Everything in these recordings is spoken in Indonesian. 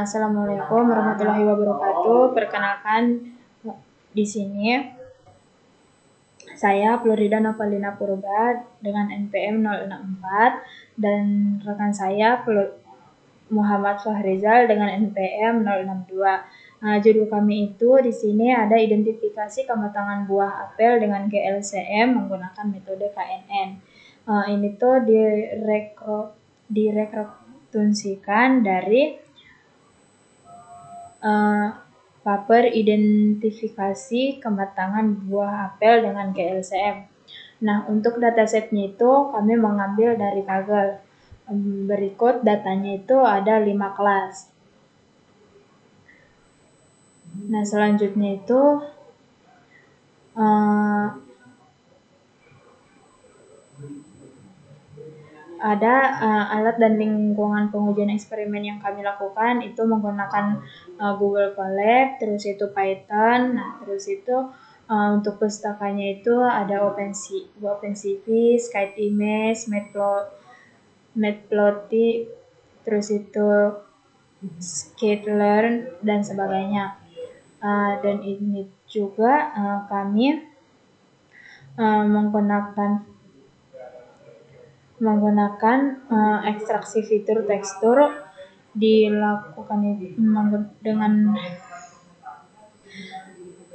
Assalamualaikum warahmatullahi wabarakatuh. Perkenalkan, di sini saya Florida Novalina Purba dengan NPM 064 dan rekan saya Muhammad Fahrizal dengan NPM 062. Judul kami itu di sini ada identifikasi kematangan buah apel dengan GLCM menggunakan metode KNN. Ini tuh direkonstruksikan dari paper identifikasi kematangan buah apel dengan GLCM. Nah, untuk datasetnya itu kami mengambil dari Kaggle. Berikut datanya itu ada 5 kelas. Nah, selanjutnya itu ada alat dan lingkungan pengujian eksperimen yang kami lakukan itu menggunakan Google Colab, terus itu Python. Nah, terus itu untuk pustakanya itu ada OpenCV, SkyImage, Matplotlib, terus itu Scikit-learn dan sebagainya. Dan ini juga kami menggunakan ekstraksi fitur tekstur dilakukan dengan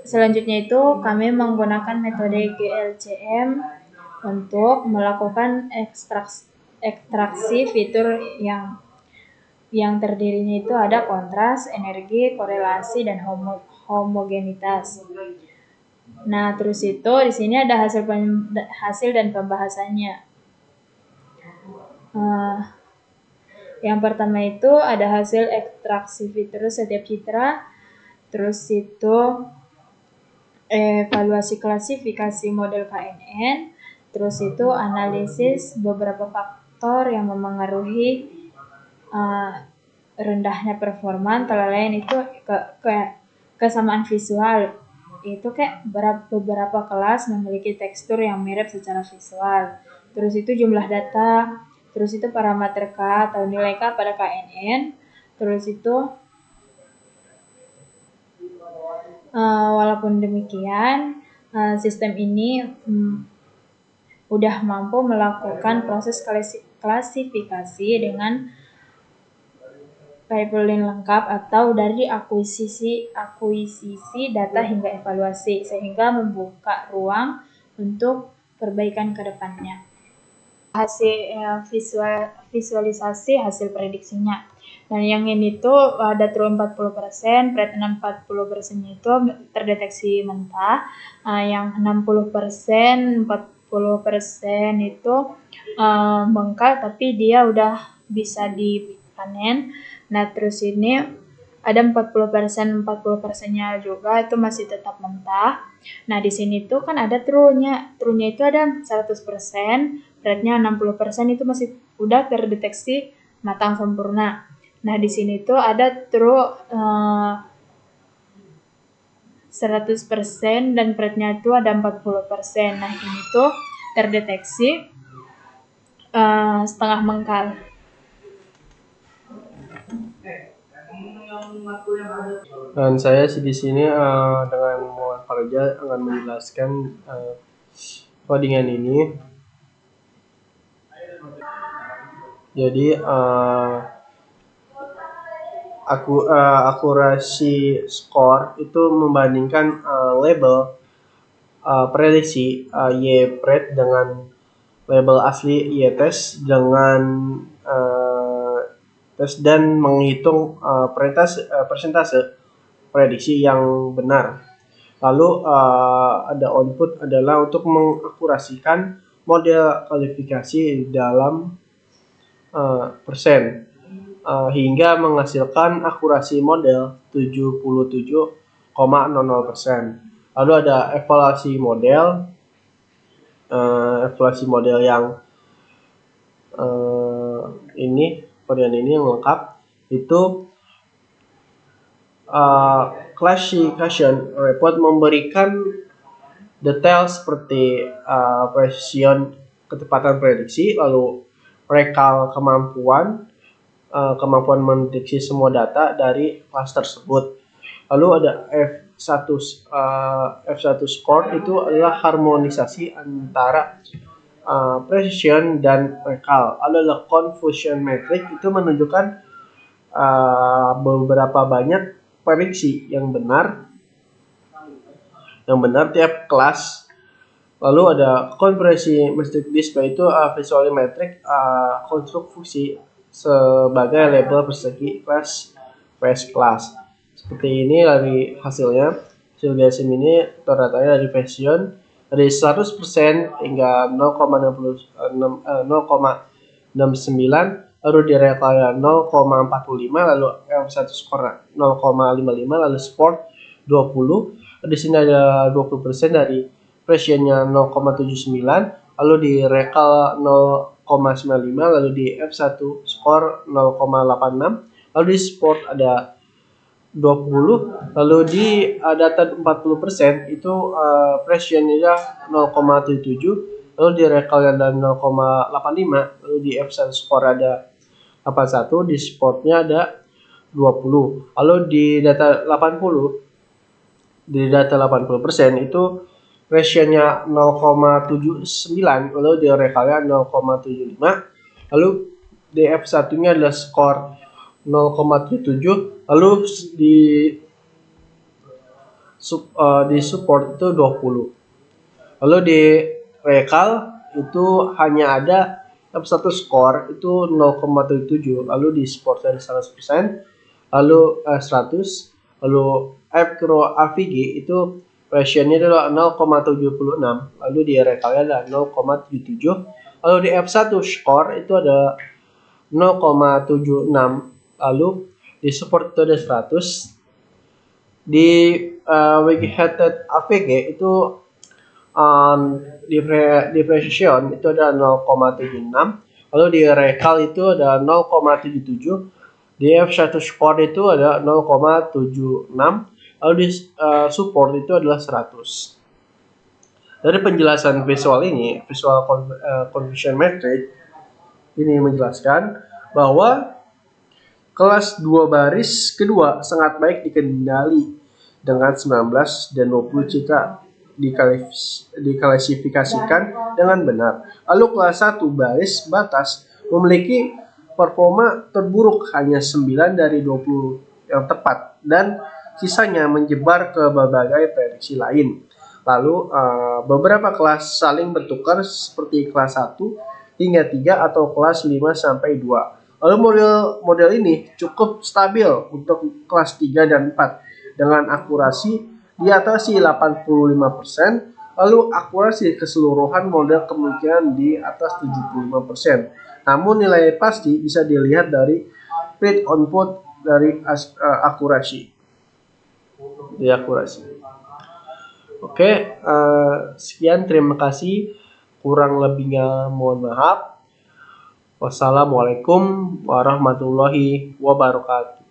selanjutnya itu kami menggunakan metode GLCM untuk melakukan ekstraksi fitur yang terdirinya itu ada kontras, energi, korelasi, dan homogenitas. Nah, terus itu di sini ada hasil dan pembahasannya. Yang pertama itu ada hasil ekstraksi fitur setiap citra, terus itu evaluasi klasifikasi model KNN, terus itu analisis beberapa faktor yang memengaruhi rendahnya performa, antara lain itu kesamaan visual. Itu kayak beberapa kelas memiliki tekstur yang mirip secara visual. Terus itu jumlah data, terus itu parameter K atau nilai K pada KNN. Terus itu walaupun demikian, sistem ini udah mampu melakukan proses klasifikasi dengan pipeline lengkap atau dari akuisisi data hingga evaluasi, sehingga membuka ruang untuk perbaikan ke depannya. Hasil visualisasi hasil prediksinya. Dan yang ini tuh ada true 40%, flat 40% itu terdeteksi mentah, yang 60%, 40% itu mengkal tapi dia udah bisa dipanen. Nah, terus ini ada 40%-nya juga itu masih tetap mentah. Nah, di sini tuh kan ada true-nya. True-nya itu ada 100%, flat-nya 60% itu masih udah terdeteksi matang sempurna. Nah, di sini tuh ada true 100% dan flat-nya itu ada 40%. Nah, ini tuh terdeteksi setengah mengkal. Dan saya di sini dengan Muhammad Farizal akan menjelaskan codingan ini. Jadi akurasi skor itu membandingkan label prediksi YPRED dengan label asli YTEST dengan tes dan menghitung persentase prediksi yang benar. Lalu ada output adalah untuk mengakurasikan model kualifikasi dalam persen hingga menghasilkan akurasi model 77,00%. Lalu ada evaluasi model yang varian ini yang lengkap itu classification report memberikan detail seperti precision ketepatan prediksi, lalu rekal kemampuan, kemampuan mendeteksi semua data dari kelas tersebut. Lalu ada F1 score itu adalah harmonisasi antara precision dan recall. Lalu ada confusion metric itu menunjukkan beberapa banyak prediksi yang benar tiap kelas. Lalu ada konversi metric display itu visualimetric konstruk fungsi sebagai label persegi kelas class. Seperti ini dari hasilnya. Hasil DSM ini terdatanya dari version dari 100% hingga 0,69, lalu di recall 0,45, lalu F1 skor 0,55, lalu sport 20. Di sini ada 20% dari pressionnya 0,79, lalu di recall 0,95, lalu di F1 skor 0,86, lalu di sport ada 20, lalu di data 40% itu pressionnya 0,77, lalu di recall ada 0,85, lalu di F1 skor ada 81, di sportnya ada 20. Lalu di data 80% itu pressionnya 0,79, lalu di recallnya 0,75, lalu di F1 nya adalah skor 0,77, lalu di support itu 20. Lalu di recall itu hanya ada F1 skor itu 0,77, lalu di support dari 100%, lalu 100, lalu F-Pro AVG itu pressionnya adalah 0,76, lalu di recallnya adalah 0,77, lalu di F1 skor itu ada 0,76, lalu di support itu ada 100, di weighted AVG itu di precision itu ada 0,76, lalu di recall itu ada 0,77, di F1 score itu ada 0,76, lalu di support itu adalah 100. Dari penjelasan visual ini, visual confusion metric ini menjelaskan bahwa kelas 2 baris kedua sangat baik dikendali dengan 19 dan 20 jika diklasifikasikan dengan benar. Lalu kelas 1 baris batas memiliki performa terburuk hanya 9 dari 20 yang tepat dan sisanya menyebar ke berbagai prediksi lain. Lalu beberapa kelas saling bertukar seperti kelas 1 hingga 3 atau kelas 5 sampai 2. Lalu model ini cukup stabil untuk kelas 3 dan 4 dengan akurasi di atas 85%, lalu akurasi keseluruhan model kemungkinan di atas 75%. Namun nilai pasti bisa dilihat dari read output dari akurasi. Oke, sekian, terima kasih. Kurang lebihnya mohon maaf. Wassalamualaikum warahmatullahi wabarakatuh.